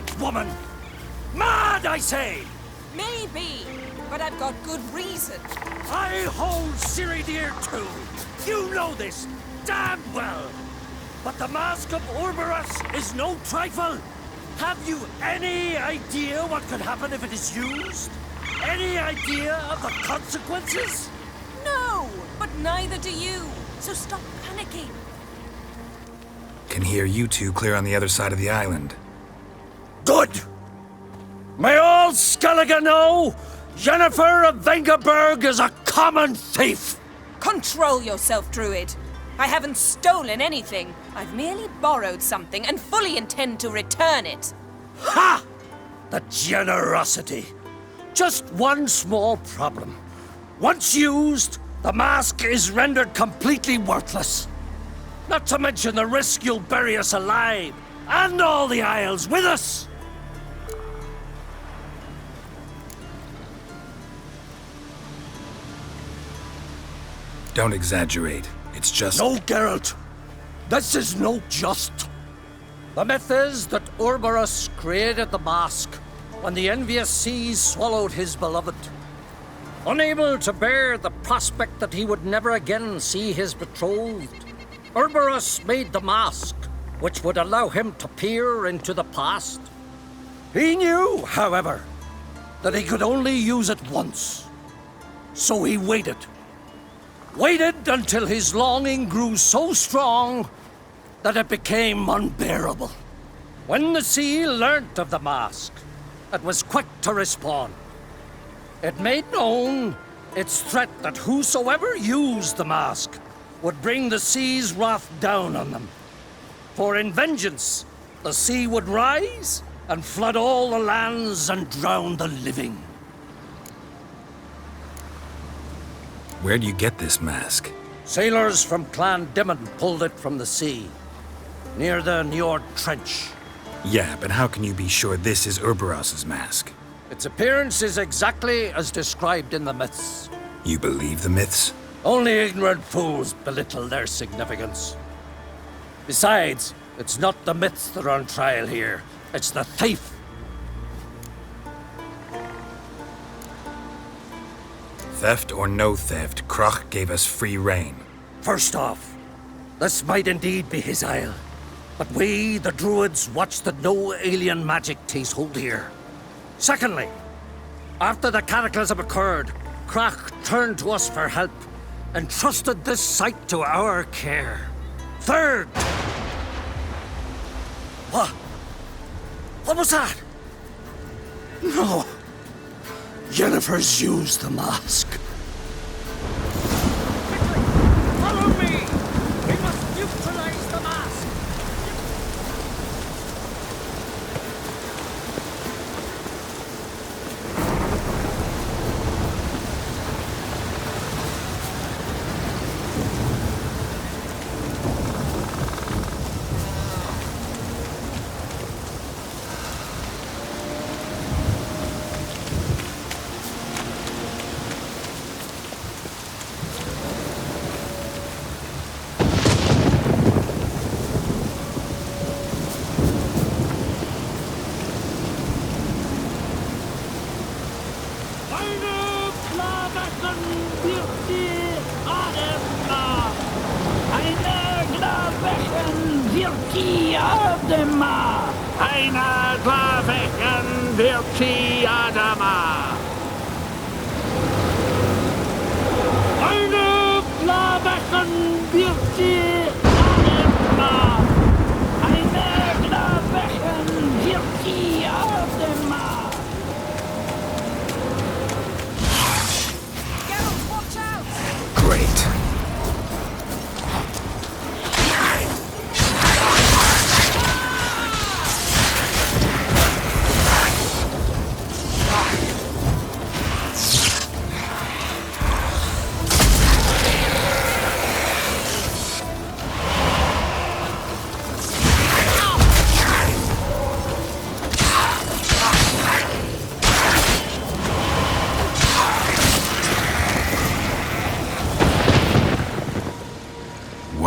mad, woman! Mad, I say! Maybe, but I've got good reason. I hold Ciri dear too. You know this damn well. But the Mask of Orberus is no trifle. Have you any idea what could happen if it is used? Any idea of the consequences? No, but neither do you. So stop panicking. Can hear you two clear on the other side of the island. Good! May all Skellige know Jennifer of Vengerberg is a common thief! Control yourself, Druid. I haven't stolen anything. I've merely borrowed something and fully intend to return it. Ha! The generosity. Just one small problem. Once used, the mask is rendered completely worthless. Not to mention the risk you'll bury us alive, and all the Isles with us. Don't exaggerate. It's just... No, Geralt. This is no just. The myth is that Orberus created the mask when the envious seas swallowed his beloved. Unable to bear the prospect that he would never again see his betrothed, Orberus made the mask, which would allow him to peer into the past. He knew, however, that he could only use it once. So he waited. Waited until his longing grew so strong that it became unbearable. When the sea learnt of the mask, it was quick to respond. It made known its threat that whosoever used the mask would bring the sea's wrath down on them. For in vengeance, the sea would rise and flood all the lands and drown the living. Where do you get this mask? Sailors from Clan Dimon pulled it from the sea, near the Njord Trench. Yeah, but how can you be sure this is Orberos's mask? Its appearance is exactly as described in the myths. You believe the myths? Only ignorant fools belittle their significance. Besides, it's not the myths that are on trial here. It's the thief. Theft or no theft, Kroch gave us free rein. First off, this might indeed be his isle. But we, the Druids, watch that no alien magic takes hold here. Secondly, after the cataclysm occurred, Kroch turned to us for help and trusted this site to our care. Third... What? What was that? No. Jennifer's used the mask. Quickly, follow me! We must neutralize the mask!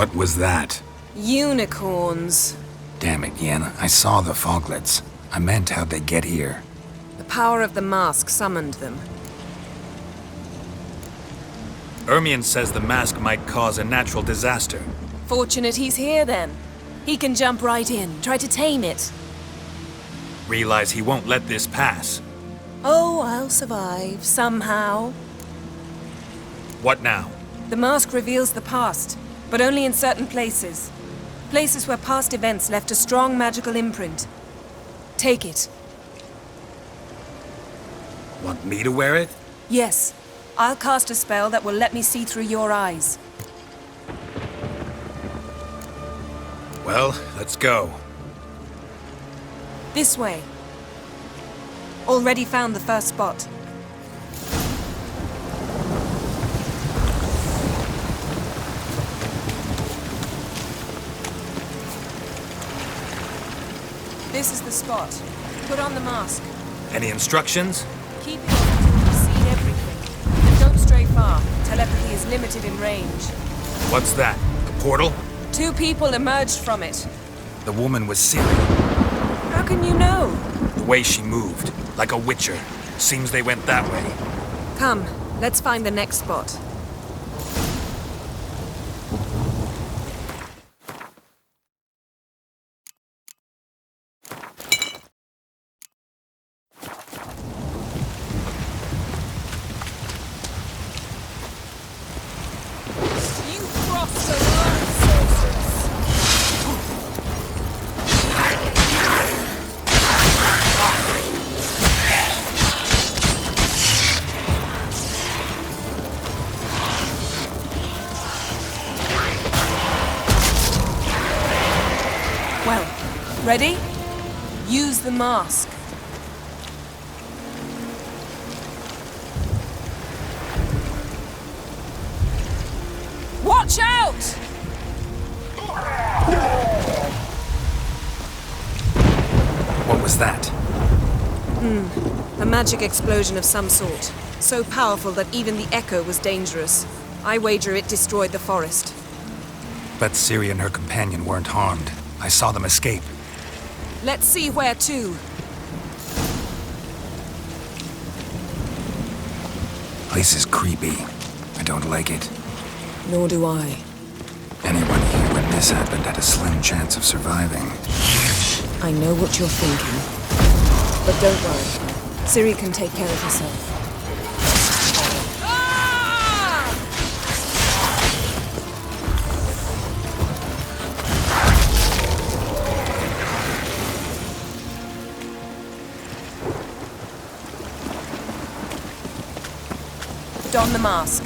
What was that? Unicorns. Damn it, Yen. I saw the foglets. I meant how'd they get here? The power of the mask summoned them. Ermion says the mask might cause a natural disaster. Fortunate he's here, then. He can jump right in, try to tame it. Realize he won't let this pass. Oh, I'll survive, somehow. What now? The mask reveals the past, but only in certain places. Places where past events left a strong magical imprint. Take it. Want me to wear it? Yes. I'll cast a spell that will let me see through your eyes. Well, let's go. This way. Already found the first spot. This is the spot. Put on the mask. Any instructions? Keep it on until you've seen everything. And don't stray far. Telepathy is limited in range. What's that? A portal? 2 people emerged from it. The woman was Ciri. How can you know? The way she moved, like a witcher. Seems they went that way. Come, let's find the next spot. You crossed the line, sorceress. Well, ready? Use the mask. Watch out! What was that? A magic explosion of some sort. So powerful that even the echo was dangerous. I wager it destroyed the forest. Bet Ciri and her companion weren't harmed. I saw them escape. Let's see where to. Place is creepy. I don't like it. Nor do I. Anyone here when this happened had a slim chance of surviving. I know what you're thinking. But don't worry. Ciri can take care of herself. Don the mask.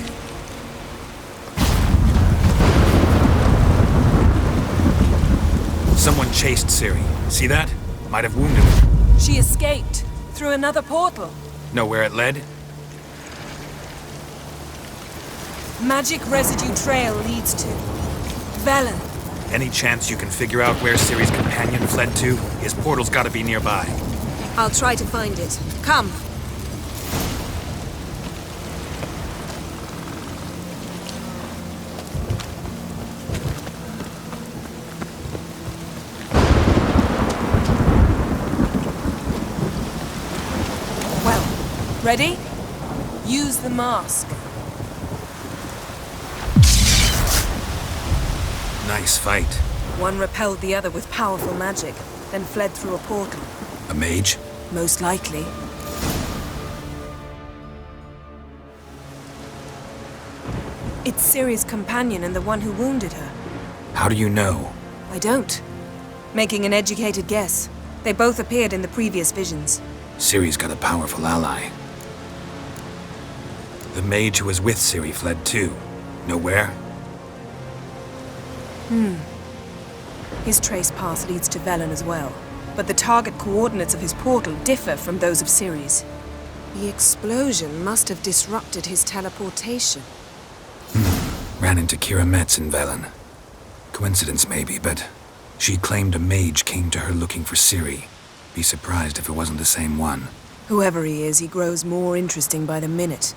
Someone chased Ciri. See that? Might have wounded her. She escaped through another portal. Know where it led? Magic residue trail leads to Velen. Any chance you can figure out where Ciri's companion fled to? His portal's gotta be nearby. I'll try to find it. Come. Ready? Use the mask. Nice fight. One repelled the other with powerful magic, then fled through a portal. A mage? Most likely. It's Ciri's companion and the one who wounded her. How do you know? I don't. Making an educated guess. They both appeared in the previous visions. Ciri's got a powerful ally. The mage who was with Ciri fled too. Know where? His trace path leads to Velen as well. But the target coordinates of his portal differ from those of Ciri's. The explosion must have disrupted his teleportation. Ran into Kira Metz in Velen. Coincidence maybe, but she claimed a mage came to her looking for Ciri. Be surprised if it wasn't the same one. Whoever he is, he grows more interesting by the minute.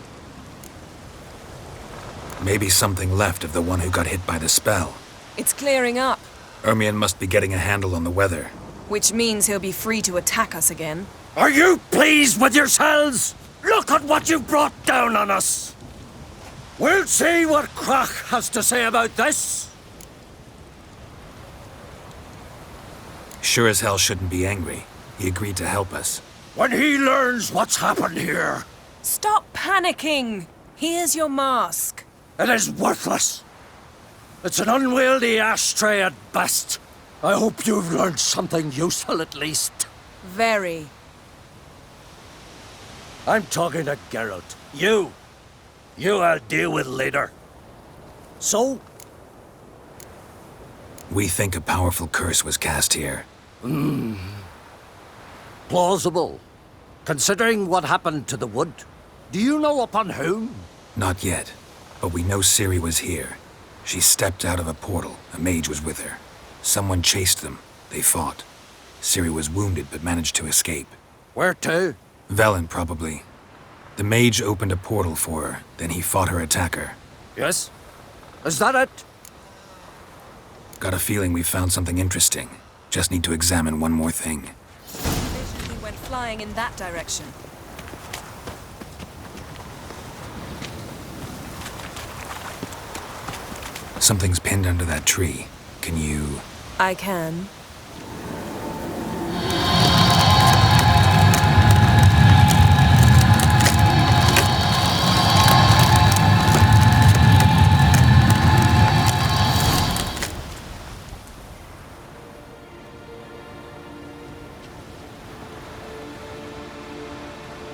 Maybe something left of the one who got hit by the spell. It's clearing up. Ermion must be getting a handle on the weather. Which means he'll be free to attack us again. Are you pleased with yourselves? Look at what you've brought down on us! We'll see what Crach has to say about this. Sure as hell shouldn't be angry. He agreed to help us. When he learns what's happened here, Stop panicking! Here's your mask. it is worthless. It's an unwieldy ashtray at best. I hope you've learned something useful at least. Very. I'm talking to Geralt. You I'll deal with later. So, We think a powerful curse was cast here. plausible. Considering what happened to the wood, do you know upon whom? Not yet, but we know Ciri was here. She stepped out of a portal. A mage was with her. Someone chased them. They fought. Ciri was wounded but managed to escape. Where to? Velen, probably. The mage opened a portal for her, then he fought her attacker. Yes? Is that it? Got a feeling we found something interesting. Just need to examine one more thing. He went flying in that direction. Something's pinned under that tree. Can you... I can.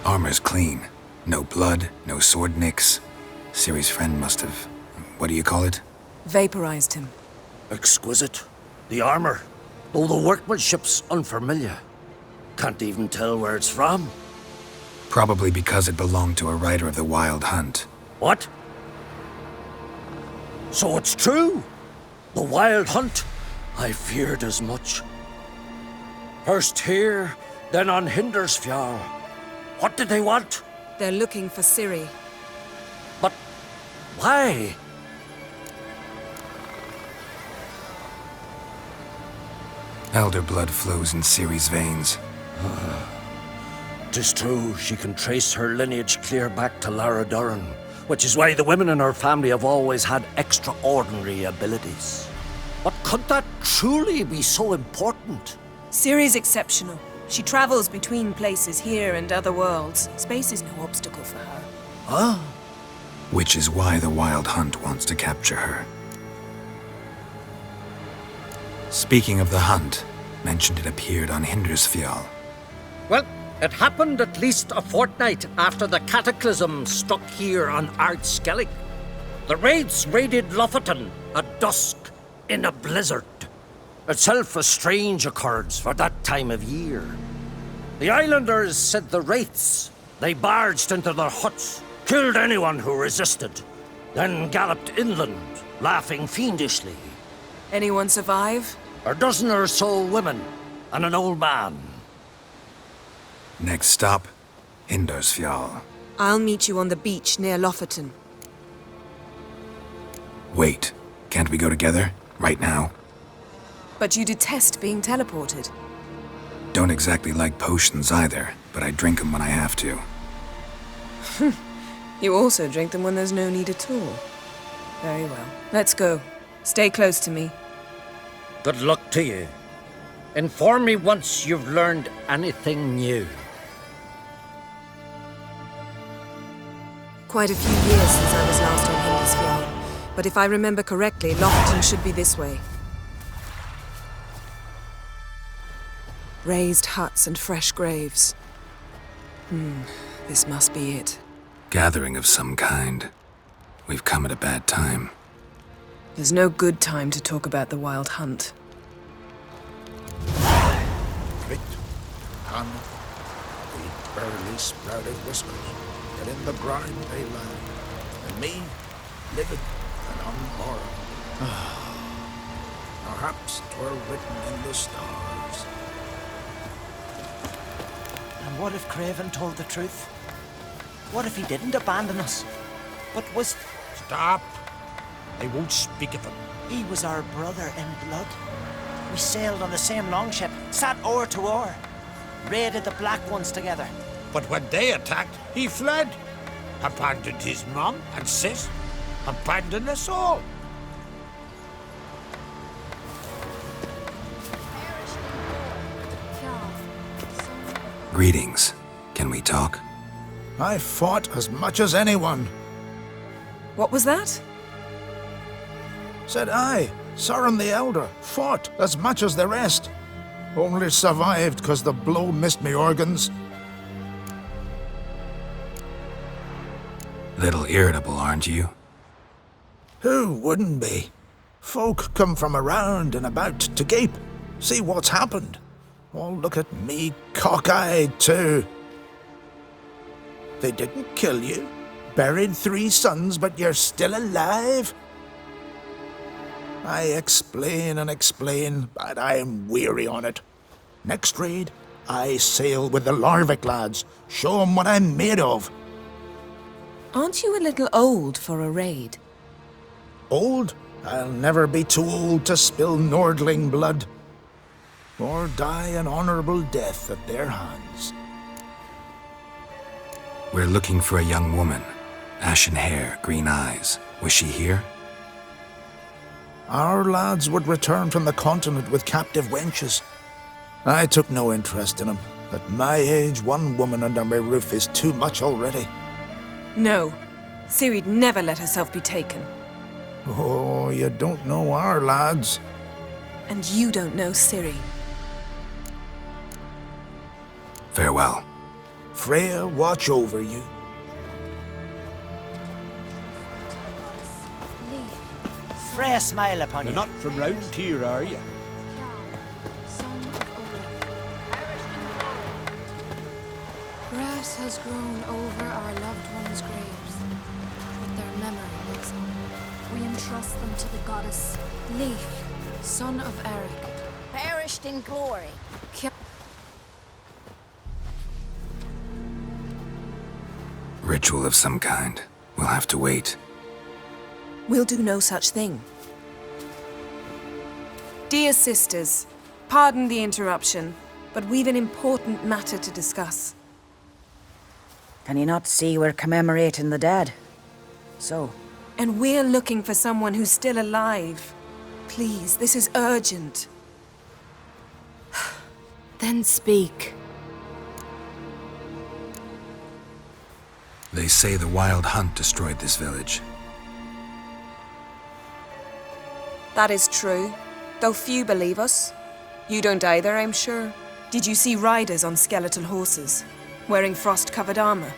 Armor's clean. No blood, no sword nicks. Ciri's friend must have... What do you call it? Vaporized him. Exquisite. The armor, though the workmanship's unfamiliar. Can't even tell where it's from. Probably because it belonged to a rider of the Wild Hunt. What? So it's true? The Wild Hunt? I feared as much. First here, then on Hindersfjall. What did they want? They're looking for Ciri. But why? Elder blood flows in Ciri's veins. 'Tis true, she can trace her lineage clear back to Lara Duran, which is why the women in her family have always had extraordinary abilities. But could that truly be so important? Ciri's exceptional. She travels between places here and other worlds. Space is no obstacle for her. Huh? Which is why the Wild Hunt wants to capture her. Speaking of the hunt, mentioned it appeared on Hindersfjall. Well, it happened at least a fortnight after the cataclysm struck here on Ardskellig. The raids raided Lofoten at dusk in a blizzard. Itself a strange occurrence for that time of year. The islanders said the wraiths. They barged into their huts, killed anyone who resisted, then galloped inland, laughing fiendishly. Anyone survive? A dozen or so women and an old man. Next stop, Hindersfjall. I'll meet you on the beach near Lofoten. Wait, can't we go together? Right now? But you detest being teleported. Don't exactly like potions either, but I drink them when I have to. You also drink them when there's no need at all. Very well. Let's go. Stay close to me. Good luck to you. Inform me once you've learned anything new. Quite a few years since I was last on Hindersfjall. But if I remember correctly, Lofoten should be this way. Raised huts and fresh graves. This must be it. Gathering of some kind. We've come at a bad time. There's no good time to talk about the Wild Hunt. Grit, Hun, the barely sprouted whiskers, but in the brine they lie, and me, livid and unborn. Perhaps 'twere written in the stars. And what if Craven told the truth? What if he didn't abandon us, but was... Stop! I won't speak of him. He was our brother in blood. We sailed on the same longship, sat oar to oar, raided the Black Ones together. But when they attacked, he fled. Abandoned his mum and sis. Abandoned us all. Greetings. Can we talk? I fought as much as anyone. What was that? Said I, Sauron the Elder, fought as much as the rest. Only survived 'cause the blow missed me organs. Little irritable, aren't you? Who wouldn't be? Folk come from around and about to gape, see what's happened. Oh, look at me, cockeyed too. They didn't kill you. Buried 3 sons, but you're still alive? I explain and explain, but I'm weary on it. Next raid, I sail with the Larvik lads. Show 'em what I'm made of. Aren't you a little old for a raid? Old? I'll never be too old to spill Nordling blood. Or die an honorable death at their hands. We're looking for a young woman. Ashen hair, green eyes. Was she here? Our lads would return from the continent with captive wenches. I took no interest in 'em. At my age, 1 woman under my roof is too much already. No. Ciri'd never let herself be taken. Oh, you don't know our lads. And you don't know Ciri. Farewell. Freya, watch over you. Freya smile upon you. You're not from round here, are you? Grass has grown over our loved ones' graves, but their memory lives on. We entrust them to the goddess Leif, son of Eric. Perished in glory. Ritual of some kind. We'll have to wait. We'll do no such thing. Dear sisters, pardon the interruption, but we've an important matter to discuss. Can you not see we're commemorating the dead? So, And we're looking for someone who's still alive. Please, this is urgent. Then speak. They say the wild hunt destroyed this village. That is true, though few believe us. You don't either, I'm sure. Did you see riders on skeletal horses, wearing frost-covered armor?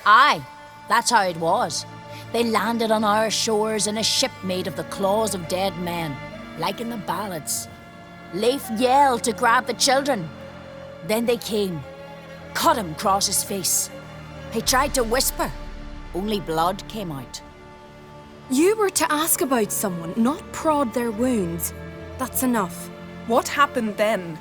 Aye, that's how it was. They landed on our shores in a ship made of the claws of dead men, like in the ballads. Leif yelled to grab the children. Then they came, cut him across his face. He tried to whisper, only blood came out. You were to ask about someone, not prod their wounds. That's enough. What happened then?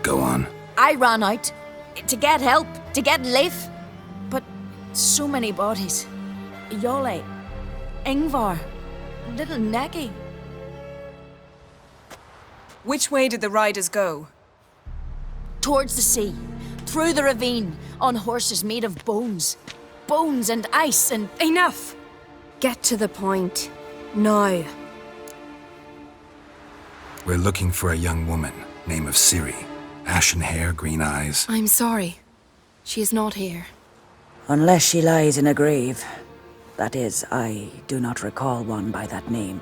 Go on. I ran out to get help, to get Leif. But so many bodies. Yole, Ingvar, little Necky. Which way did the riders go? Towards the sea, through the ravine, on horses made of bones. Bones and ice and... Enough! Get to the point. Now. We're looking for a young woman, name of Ciri. Ashen hair, green eyes. I'm sorry. She is not here. unless she lies in a grave. That is, I do not recall one by that name,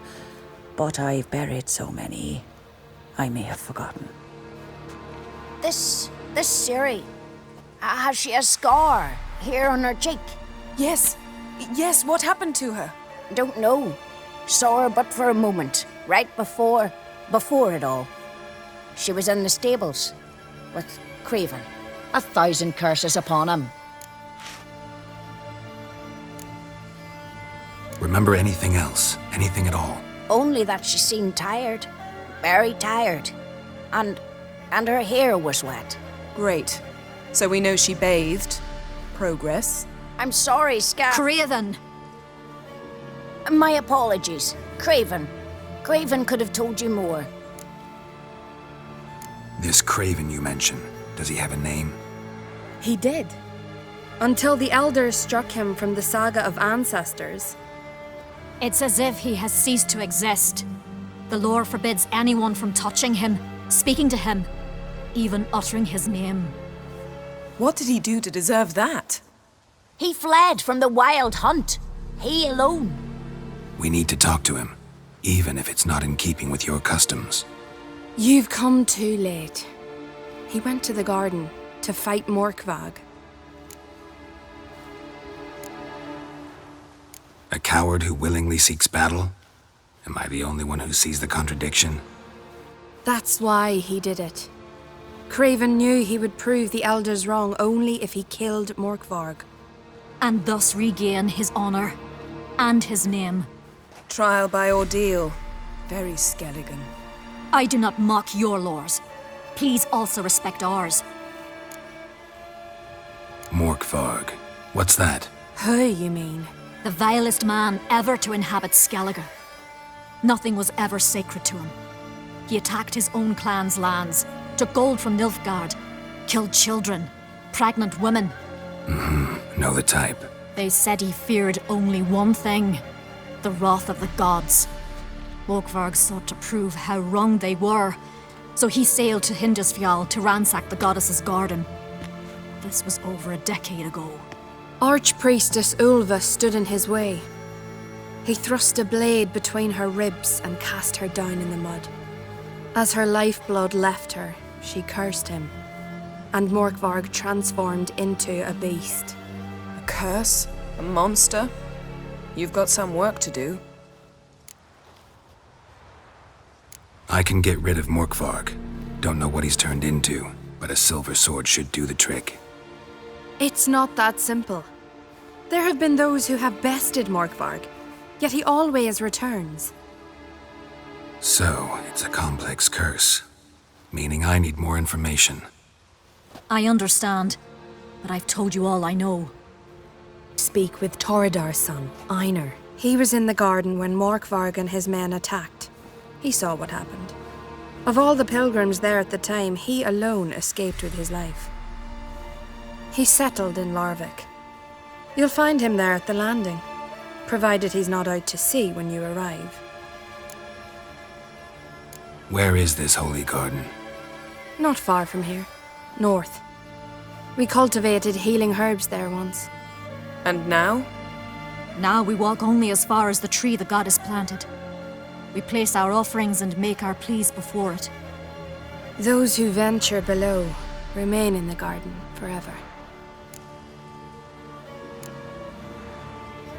but I've buried so many, I may have forgotten. This Ciri, has she a scar here on her cheek? Yes, what happened to her? Don't know. Saw her but for a moment, right before it all. She was in the stables with Craven. 1,000 curses upon him. Remember anything else? Anything at all? Only that she seemed tired. Very tired. And her hair was wet. Great. So we know she bathed. Progress. I'm sorry, Craven! My apologies. Craven. Craven could have told you more. This Craven you mention, does he have a name? He did. Until the Elders struck him from the Saga of Ancestors. It's as if he has ceased to exist. The lore forbids anyone from touching him, speaking to him, even uttering his name. What did he do to deserve that? He fled from the Wild Hunt. He alone. We need to talk to him, even if it's not in keeping with your customs. You've come too late. He went to the garden to fight Morkvag. A coward who willingly seeks battle? Am I the only one who sees the contradiction? That's why he did it. Craven knew he would prove the Elders wrong only if he killed Morkvarg. And thus regain his honor and his name. Trial by ordeal. Very Skelligan. I do not mock your laws. Please also respect ours. Morkvarg. What's that? Who, you mean? The vilest man ever to inhabit Skellige. Nothing was ever sacred to him. He attacked his own clan's lands, took gold from Nilfgaard, killed children, pregnant women. Know the type. They said he feared only one thing, the wrath of the gods. Morkvarg sought to prove how wrong they were, so he sailed to Hindisfjall to ransack the goddess's garden. This was over a decade ago. Archpriestess Ulva stood in his way. He thrust a blade between her ribs and cast her down in the mud. As her lifeblood left her, she cursed him, and Morkvarg transformed into a beast. A curse? A monster? You've got some work to do. I can get rid of Morkvarg. Don't know what he's turned into, but a silver sword should do the trick. It's not that simple. There have been those who have bested Morkvarg, yet he always returns. So, it's a complex curse, meaning I need more information. I understand, but I've told you all I know. Speak with Torridar's son, Einar. He was in the garden when Morkvarg and his men attacked. He saw what happened. Of all the pilgrims there at the time, he alone escaped with his life. He settled in Larvik. You'll find him there at the landing, provided he's not out to sea when you arrive. Where is this holy garden? Not far from here. North. We cultivated healing herbs there once. And now? Now we walk only as far as the tree the goddess planted. We place our offerings and make our pleas before it. Those who venture below remain in the garden forever.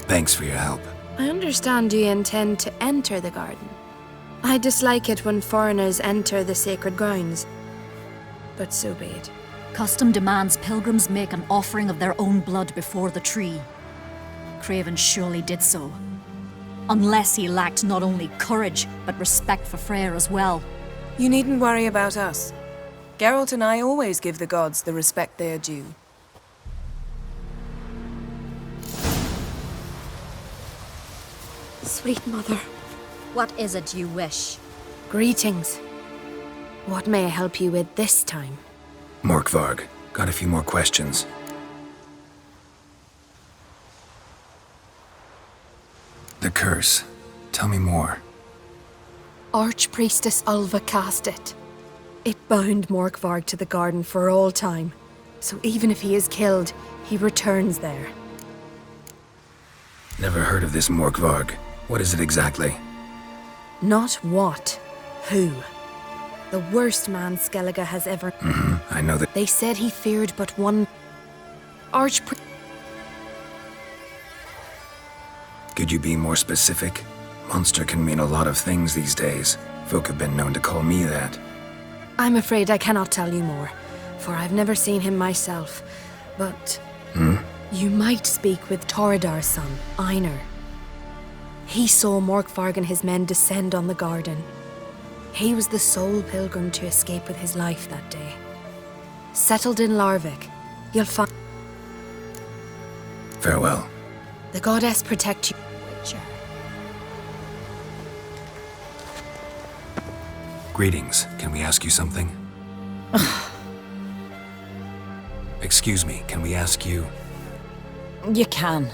Thanks for your help. I understand you intend to enter the garden. I dislike it when foreigners enter the sacred grounds, but so be it. Custom demands pilgrims make an offering of their own blood before the tree. Craven surely did so. Unless he lacked not only courage, but respect for Freyr as well. You needn't worry about us. Geralt and I always give the gods the respect they are due. Sweet mother. What is it you wish? Greetings. What may I help you with this time? Morkvarg, got a few more questions. The curse. Tell me more. Archpriestess Ulva cast it. It bound Morkvarg to the garden for all time. So even if he is killed, he returns there. Never heard of this Morkvarg. What is it exactly? Not what, who. The worst man Skellige has ever... I know that... They said he feared but one... Archpriest... Could you be more specific? Monster can mean a lot of things these days. Folk have been known to call me that. I'm afraid I cannot tell you more, for I've never seen him myself. But... You might speak with Torridar's son, Einar. He saw Morkvarg and his men descend on the garden. He was the sole pilgrim to escape with his life that day. Settled in Larvik, you'll find... Farewell. The goddess protect you. Witcher. Greetings. Can we ask you something? Excuse me, can we ask you? You can.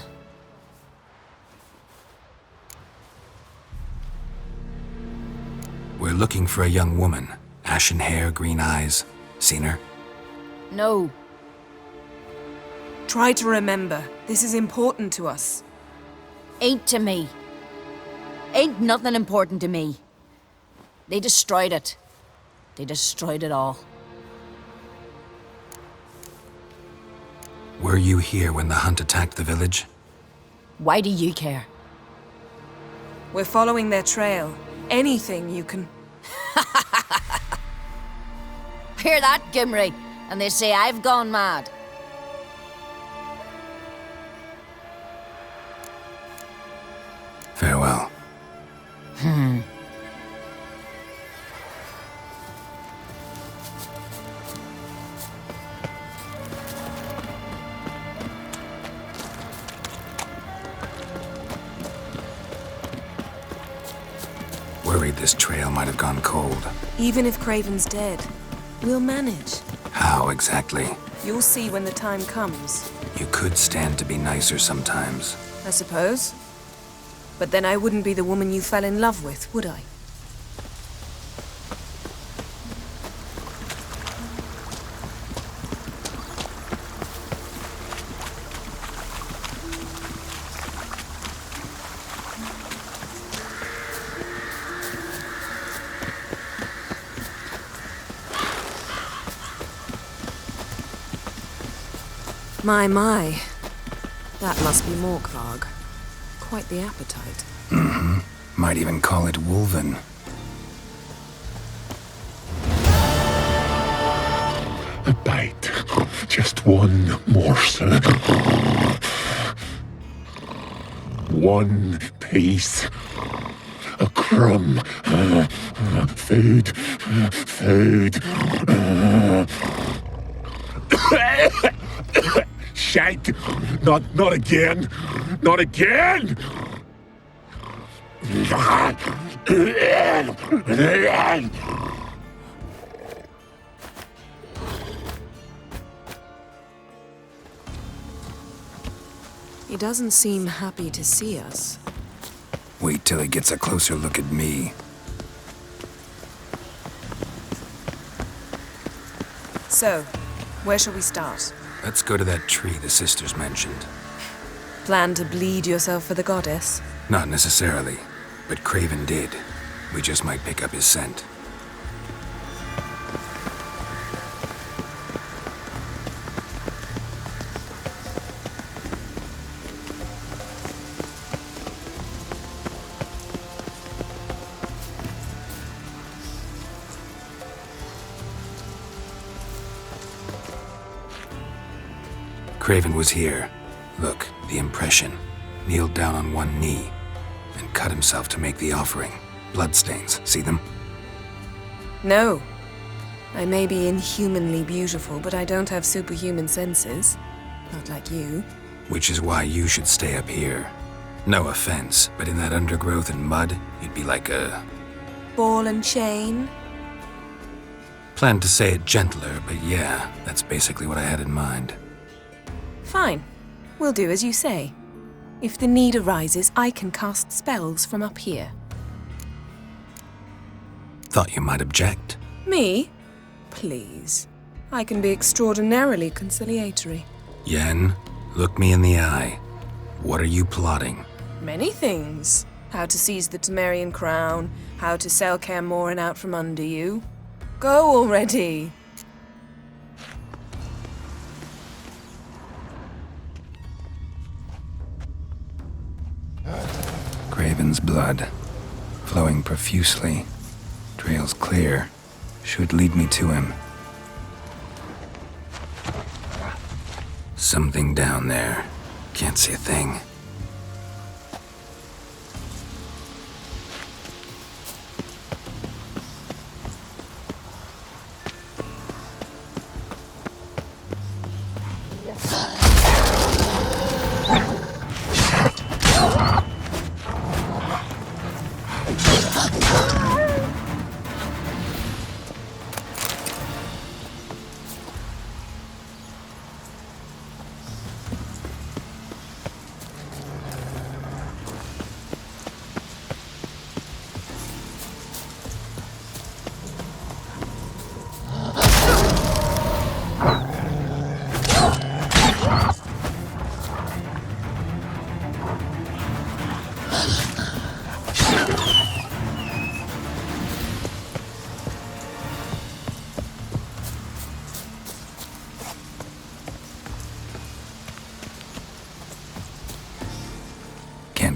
We're looking for a young woman. Ashen hair, green eyes. Seen her? No. Try to remember. This is important to us. Ain't to me. Ain't nothing important to me. They destroyed it. They destroyed it all. Were you here when the Hunt attacked the village? Why do you care? We're following their trail. Anything you can... Hear that, Gimri? And they say I've gone mad. Farewell. Worried this trail might have gone cold. Even if Craven's dead, we'll manage. How exactly? You'll see when the time comes, You could stand to be nicer sometimes. I suppose. But then I wouldn't be the woman you fell in love with, would I? My. That must be Morkvarg. Quite the appetite. Might even call it Wolven. A bite. Just one morsel. One piece. A crumb. Food. Shite! Not again! Not again! He doesn't seem happy to see us. Wait till he gets a closer look at me. So, where shall we start? Let's go to that tree the sisters mentioned. Plan to bleed yourself for the goddess? Not necessarily, but Craven did. We just might pick up his scent. Craven was here. Look, the impression. Kneeled down on one knee and cut himself to make the offering. Bloodstains, see them? No. I may be inhumanly beautiful, but I don't have superhuman senses. Not like you. Which is why you should stay up here. No offense, but in that undergrowth and mud, you'd be like a... Ball and chain? Planned to say it gentler, but yeah, that's basically what I had in mind. Fine. We'll do as you say. If the need arises, I can cast spells from up here. Thought you might object. Me? Please. I can be extraordinarily conciliatory. Yen, look me in the eye. What are you plotting? Many things. How to seize the Temerian crown, how to sell Kaer Morhen out from under you. Go already! Craven's blood, flowing profusely. Trail's clear. Should lead me to him. Something down there. Can't see a thing.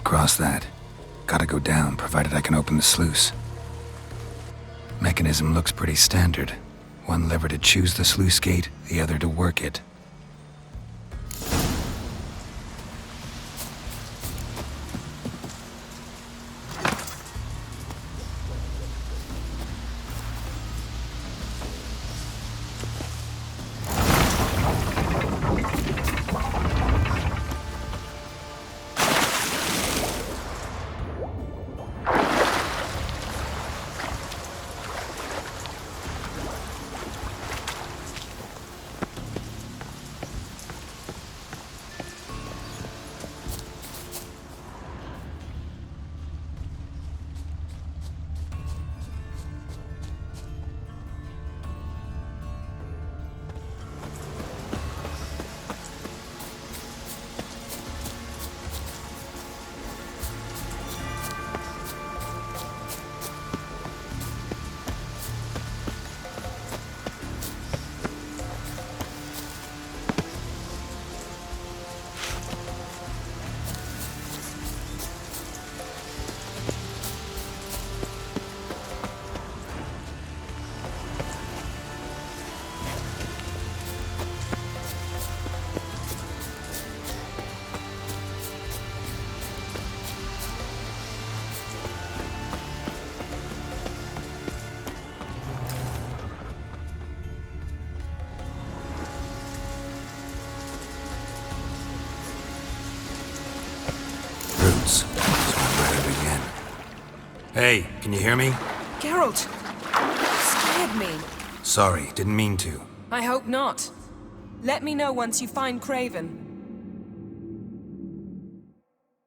across that. Gotta go down, provided I can open the sluice. Mechanism looks pretty standard. One lever to choose the sluice gate, the other to work it. So I'm ready to begin. Hey, can you hear me? Geralt! You scared me. Sorry, didn't mean to. I hope not. Let me know once you find Craven.